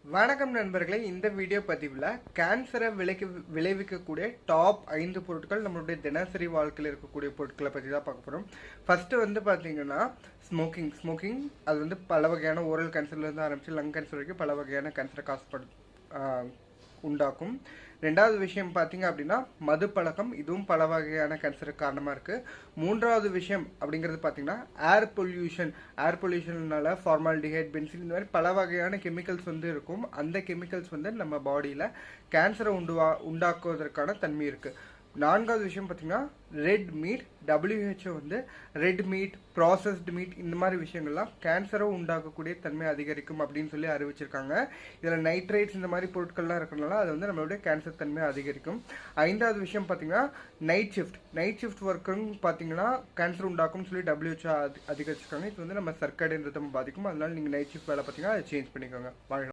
வணக்கம் நண்பர்களே, இந்த வீடியோ பதிவில் கேன்சரை விளைவிக்கக்கூடிய டாப் 5 பொருட்கள் நம்மளுடைய தினசரி வாழ்க்கையில் இருக்கக்கூடிய பொருட்களை பற்றி தான் பார்க்க போகிறோம். ஃபர்ஸ்ட் பார்த்தீங்கன்னா ஸ்மோக்கிங் அது பல வகையான ஓரல் கேன்சர்லேருந்து ஆரம்பித்து லங் கேன்சர் வரைக்கும் பல வகையான கேன்சரை உண்டாக்கும். ரெண்டாவது விஷயம் பார்த்தீங்க அப்படின்னா மது பழக்கம், இதுவும் பல வகையான கேன்சருக்கு காரணமாக இருக்குது. மூன்றாவது விஷயம் அப்படிங்கிறது பார்த்தீங்கன்னா ஏர் பொல்யூஷன்னால ஃபார்மால்டிஹைட், பென்சின், இந்த மாதிரி பல வகையான கெமிக்கல்ஸ் இருக்கும். அந்த கெமிக்கல்ஸ் நம்ம பாடியில் கேன்சரை உண்டாக்குவதற்கான தன்மை இருக்குது. நான்காவது விஷயம் பார்த்தீங்கன்னா red meat. WHO red meat, processed meet, இந்த மாதிரி விஷயங்கள்லாம் கேன்சரை உண்டாக்கக்கூடிய தன்மை அதிகரிக்கும் அப்படின்னு சொல்லி அறிவிச்சிருக்காங்க. இதில் நைட்ரேட்ஸ் இந்த மாதிரி பொருட்கள்லாம் இருக்கிறதுனால அது நம்மளுடைய கேன்சர் தன்மை அதிகரிக்கும். ஐந்தாவது விஷயம் பார்த்தீங்கன்னா நைட் ஷிஃப்ட் ஒர்க்குன்னு பார்த்தீங்கன்னா கேன்சர் உண்டாக்கும்னு சொல்லி WHO அதிகரிச்சிருக்காங்க. இது நம்ம சர்க்கரைன்றதை பாதிக்கும். அதனால நீங்கள் நைட் ஷிஃப்ட் வேலை பார்த்தீங்கன்னா அதை சேஞ்ச் பண்ணிக்கோங்க.